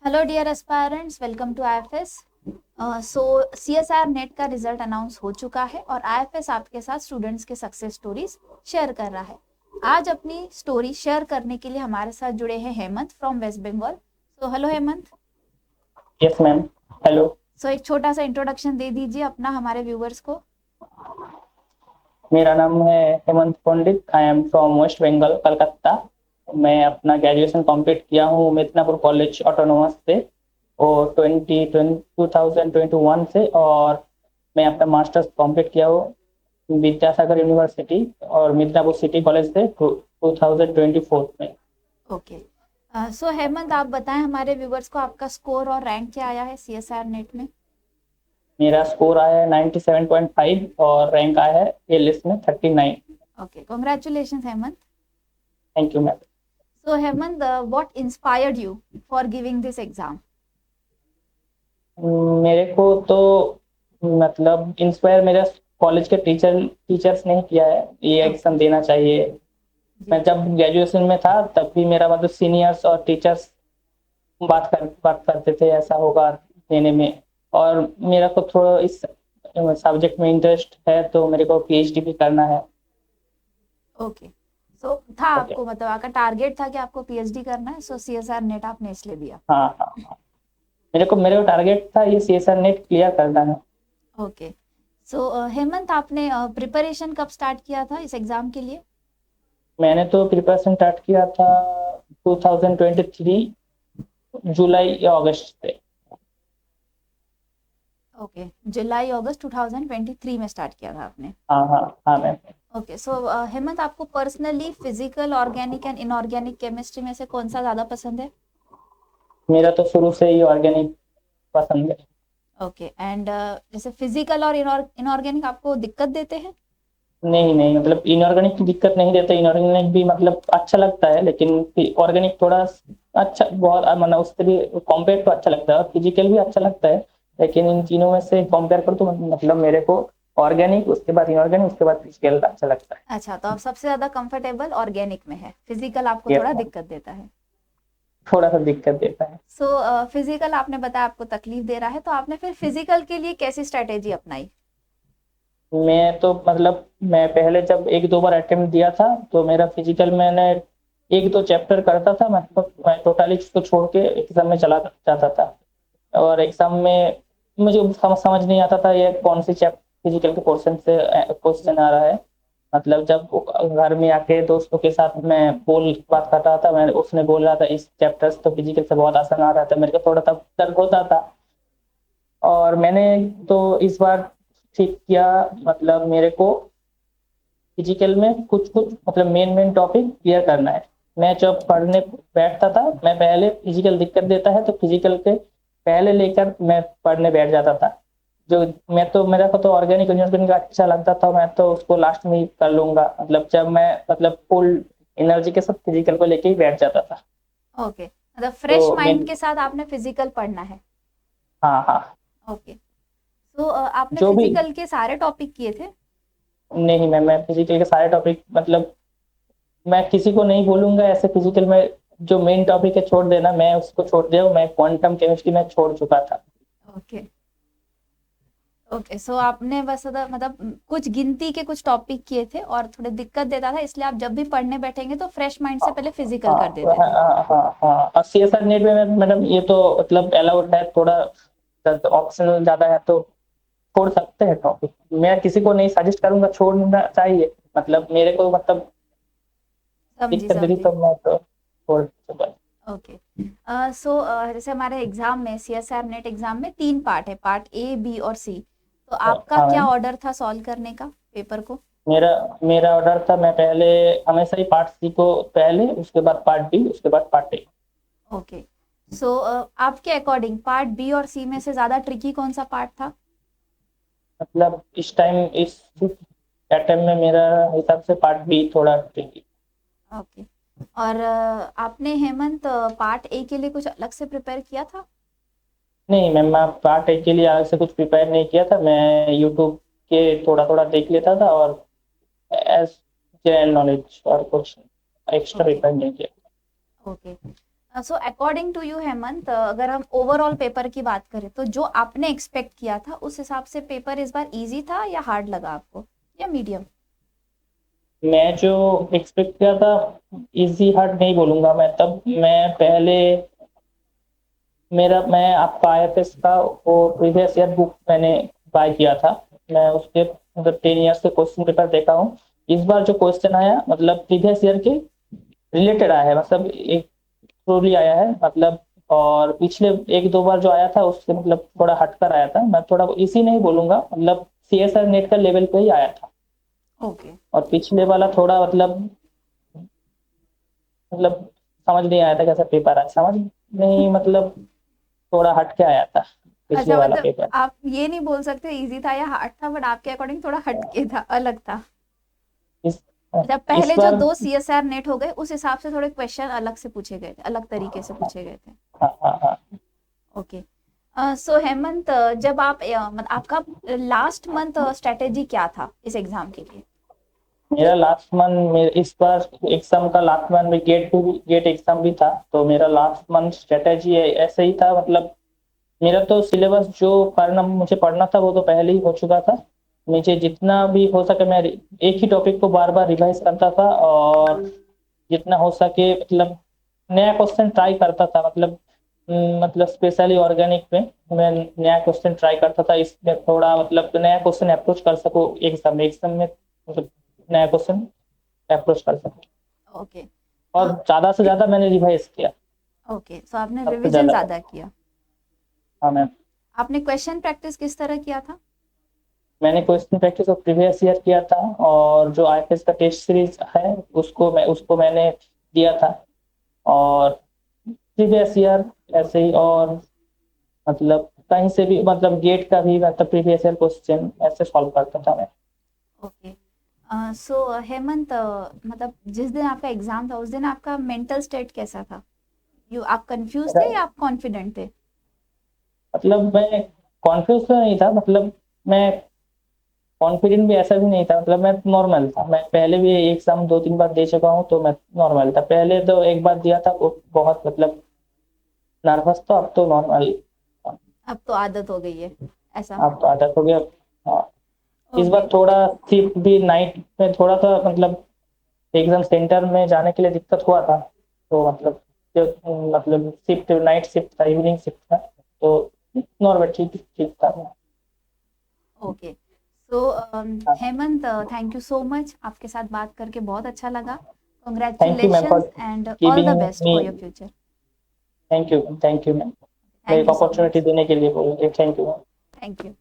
Hello dear aspirants, welcome to IFS. So CSR NET का result announce हो चुका है और आईएफएस आपके साथ स्टूडेंट्स के सक्सेस स्टोरीज शेयर कर रहा है। आज अपनी स्टोरी शेयर करने के लिए हमारे साथ जुड़े हैं Hemant from West Bengal. So hello Hemant. Yes ma'am. Hello. So एक छोटा सा इंट्रोडक्शन दे दीजिए अपना हमारे व्यूवर्स को। मेरा नाम है Hemant Pandit. I am from West Bengal, Calcutta. मैं अपना ग्रेजुएशन कंप्लीट किया हूँ मिदनापुर कॉलेज ऑटोनोमस से और 2021 से। और मैं अपना मास्टर्स कंप्लीट किया हूँ विद्यासागर यूनिवर्सिटी और मिदनापुर सिटी कॉलेज से 2024 में। ओके। सो हेमंत, आप बताएं हमारे व्यूवर्स को आपका स्कोर और रैंक क्या आया है सीएसआर नेट में। मेरा स्कोर आया है 97.5 और रैंक आया है ए लिस्ट में 39। Okay, congratulation Hemant. Thank you ma'am. So Hemant, what inspired you for giving this exam. मेरे को तो मतलब इंस्पायर मेरे कॉलेज के टीचर्स ने ही किया है ये ओके। एग्जाम देना चाहिए। जी। मैं जब ग्रेजुएशन में था तब भी मेरा मतलब सीनियर्स और टीचर्स बात करते थे ऐसा होगा देने में। और मेरा को थोड़ा इस सब्जेक्ट में इंटरेस्ट है तो मेरे को पीएचडी भी करना है। ओके। सो था ओके। आपको, मतलब आपका टारगेट था कि आपको पीएचडी करना है, सो सीएसआर नेट आपने इसलिए दिया। हाँ हाँ हाँ। मेरे को टारगेट था ये सीएसआर नेट क्लियर करना है। ओके। सो हेमंत, आपने प्रिपरेशन कब स्टार्ट किया था इस एग्जाम के लिए। मैंने तो प्रिपरेशन स्टार्ट किया था 2023 जुलाई या अगस्त से। ओके, जुलाई अगस्त 2023 में स्टार्ट किया था आपने। हाँ हाँ हाँ मैम। ओके। सो हेमंत, आपको personally physical, organic and inorganic chemistry में से कौन सा ज़्यादा पसंद है। मेरा तो शुरू से ही ऑर्गेनिक पसंद है। ओके। एंड जैसे फिजिकल और इनऑर्गेनिक आपको दिक्कत देते हैं। नहीं नहीं, मतलब इनऑर्गेनिक की दिक्कत नहीं देता। इनऑर्गेनिक भी मतलब अच्छा लगता है लेकिन ऑर्गेनिक थोड़ा अच्छा बहुत मतलब उससे भी कॉम्पेयर तो अच्छा लगता है और फिजिकल भी अच्छा लगता है। लेकिन इन तीनों में से कंपेयर करो तो मतलब मेरे को ऑर्गेनिक, उसके बाद इनऑर्गेनिक, उसके बाद फिजिकल अच्छा लगता है। अच्छा, तो आप सबसे ज़्यादा कंफर्टेबल ऑर्गेनिक में है, फिजिकल आपको यस थोड़ा मैम। दिक्कत देता है। थोड़ा सा दिक्कत देता है। सो फिजिकल आपने बताया आपको तकलीफ दे रहा है, तो आपने फिर फिजिकल के लिए कैसी स्ट्रेटेजी अपनाई। मैं तो मतलब मैं पहले जब एक दो बार अटेम्प्ट दिया था तो मेरा फिजिकल मैंने एक दो चैप्टर करता था। मैं टोटली उसको छोड़ के एग्जाम में चला जाता था। और एग्जाम में मुझे समझ नहीं आता था ये कौन सी चैप्टर फिजिकल के पोर्शन से क्वेश्चन आ रहा है। मतलब जब घर में आके दोस्तों के साथ मैं बोल बात कर रहा था, मैं उसने बोल रहा था इस चैप्टर तो फिजिकल से बहुत आसान आ रहा था, मेरे को थोड़ा सा दर्द होता था। और मैंने तो इस बार ठीक किया। मतलब मेरे को फिजिकल में कुछ कुछ मतलब मेन मेन टॉपिक क्लियर करना है। मैं जब पढ़ने बैठता था, मैं पहले फिजिकल दिक्कत देता है तो फिजिकल के पहले लेकर मैं पढ़ने बैठ जाता था। जो मैं तो मेरा को तो ऑर्गेनिक इनऑर्गेनिक अच्छा लगता था, मैं तो उसको लास्ट में ही कर लूंगा। मतलब जब मैं मतलब फुल एनर्जी के साथ फिजिकल को लेके ही बैठ जाता था। ओके, मतलब फ्रेश तो मैं माइंड के साथ आपने फिजिकल पढ़ना है। हाँ हाँ। ओके। सो आपने जो भी फिजिकल के सारे टॉपिक किए थे। नहीं, मैं फिजिकल के सारे टॉपिक मतलब मैं किसी को नहीं बोलूंगा ऐसे फिजिकल में जो मेन टॉपिक है छोड़ देना, मैं उसको छोड़ दिया हूँ। मैं क्वांटम केमिस्ट्री में छोड़ चुका था। ओके। ओके, सो आपने बस मतलब कुछ गिनती के कुछ टॉपिक किए थे और थोड़े दिक्कत देता था, इसलिए आप जब भी पढ़ने बैठेंगे तो फ्रेश माइंड से पहले फिजिकल हाँ कर देते हाँ थे। हाँ हाँ हाँ। और सीएसआर नेट में मैडम ये तो मतलब अलाउड है थोड़ा, ऑप्शनल ज्यादा है तो छोड़ सकते हैं टॉपिक। मैं किसी को नहीं सजेस्ट करूंगा छोड़ना चाहिए, मतलब मेरे को मतलब समझी दिक्कत दे दी समझी। तो मैं तो छोड़ दूंगा। ओके। सो जैसे हमारे एग्जाम में, सीएसआर नेट एग्जाम में तीन पार्ट है, पार्ट ए बी और सी। तो आपका हाँ क्या मैम। ऑर्डर था सॉल्व करने का पेपर को। मेरा मेरा ऑर्डर था, मैं पहले हमेशा ही पार्ट सी को पहले, उसके बाद पार्ट बी, उसके बाद पार्ट ए। ओके। सो आपके अकॉर्डिंग पार्ट बी और सी में से ज्यादा ट्रिकी कौन सा पार्ट था। मतलब इस टाइम इस अटेम्प्ट में मेरा हिसाब से पार्ट बी थोड़ा ट्रिकी। ओके। और आपने हेमंत पार्ट ए के लिए कुछ अलग से प्रिपेयर किया था। नहीं मैम, मैं पार्ट ए के लिए अलग से कुछ प्रिपेयर नहीं किया था। मैं यूट्यूब के थोड़ा थोड़ा देख लेता था और एज जनरल नॉलेज और कुछ एक्स्ट्रा ओके। प्रिपेयर नहीं किया। Okay. So according to you Hemant, अगर हम ओवरऑल पेपर की बात करें तो जो आपने एक्सपेक्ट किया था उस हिसाब से पेपर इस बार इजी था या हार्ड लगा आपको, या मीडियम? मैं जो एक्सपेक्ट किया था, इजी हार्ड नहीं बोलूंगा मैं, तब मैं पहले मैं आपका आईएफएस का वो प्रीवियस ईयर बुक मैंने बाय किया था। मैं उसके मतलब 10 ईयर्स के क्वेश्चन पेपर देखा हूँ। इस बार जो क्वेश्चन आया मतलब प्रीवियस ईयर के रिलेटेड आया है, मतलब एक ट्रूली आया है मतलब। और पिछले एक दो बार जो आया था उससे मतलब थोड़ा हटकर आया था। मैं थोड़ा इसी नहीं बोलूंगा, मतलब सीएसआर नेट का लेवल पे ही आया था। ओके। और पिछले वाला थोड़ा मतलब समझ नहीं आया था कैसा पेपर आया, समझ नहीं मतलब थोड़ा हट के आया था पिछले अच्छा, वाला मतलब पेपर। आप ये नहीं बोल सकते इजी था या हार्ड था, बट आपके अकॉर्डिंग थोड़ा हटके था, अलग था। इस अच्छा, इस पहले जो बार 2 सीएसआर नेट हो गए उस हिसाब से थोड़े क्वेश्चन अलग से पूछे गए थे, अलग तरीके से पूछे गए थे। हाँ हाँ हाँ। ओके। सो हेमंत, जब आप आपका लास्ट मंथ स्ट्रेटेजी क्या था इस एग्जाम के लिए? मेरा लास्ट मंथ इस बार एग्जाम का लास्ट मंथ में गेट एग्जाम भी था, तो मेरा लास्ट मंथ स्ट्रेटेजी ऐसे ही था। मतलब मेरा तो सिलेबस जो पढ़ना मुझे पढ़ना था वो तो पहले ही हो चुका था। मुझे जितना भी हो सके मैं एक ही टॉपिक को बार बार रिवाइज करता था, और जितना हो सके मतलब नया क्वेश्चन ट्राई करता था। मतलब स्पेशली ऑर्गेनिक में मैं नया क्वेश्चन ट्राई करता था, इसमें थोड़ा मतलब नया क्वेश्चन अप्रोच कर सकूं एग्जाम में, मतलब नया क्वेश्चन अप्रोच कर सकूं। ओके। और ज्यादा से ज्यादा मैंने रिवाइज किया, ओके, सो आपने सबसे रिवीजन ज्यादा। ज्यादा किया। हाँ मैम। आपने क्वेश्चन प्रैक्टिस किस तरह किया था? मैंने question practice of previous year किया था, और जो आईएफएस का टेस्ट सीरीज है उसको मैंने दिया था। और प्रीवियस ईयर ऐसे ही, और मतलब कहीं से भी मतलब गेट का भी मतलब प्रीवियस ईयर क्वेश्चन ऐसे सॉल्व करता था मैं। ओके। सो हेमंत, मतलब जिस दिन आपका एग्जाम था उस दिन आपका मेंटल स्टेट कैसा था? आप कंफ्यूज थे या आप कॉन्फिडेंट थे? मतलब मैं कॉन्फ्यूज तो नहीं था, मतलब मैं कॉन्फिडेंट भी ऐसा भी नहीं था, मतलब मैं नॉर्मल था। मैं पहले भी एग्जाम 2 3 बार दे चुका हूँ, तो मैं नॉर्मल था। पहले तो एक बार दिया था वो बहुत मतलब नर्वस था, अब तो नॉर्मल। अब तो आदत हो गई है ऐसा? अब तो आदत हो गया। हाँ। इस ओके। बार थोड़ा शिफ्ट भी नाइट में थोड़ा सा मतलब एग्जाम सेंटर में जाने के लिए दिक्कत हुआ था। तो मतलब मतलब शिफ्ट नाइट शिफ्ट था, इवनिंग शिफ्ट था, तो नॉर्मल ठीक ठीक था। ओके। सो हाँ। Hemant, thank you so much, आपके साथ बात करके बहुत अच्छा लगा। Thank you ma'am for congratulations and all the giving best me. For your future. Thank you ma'am, thank you ma'am. मेरे थैंक को यू सो अपॉर्चुनिटी मच। देने के लिए बोलिए, thank you ma'am. Thank you.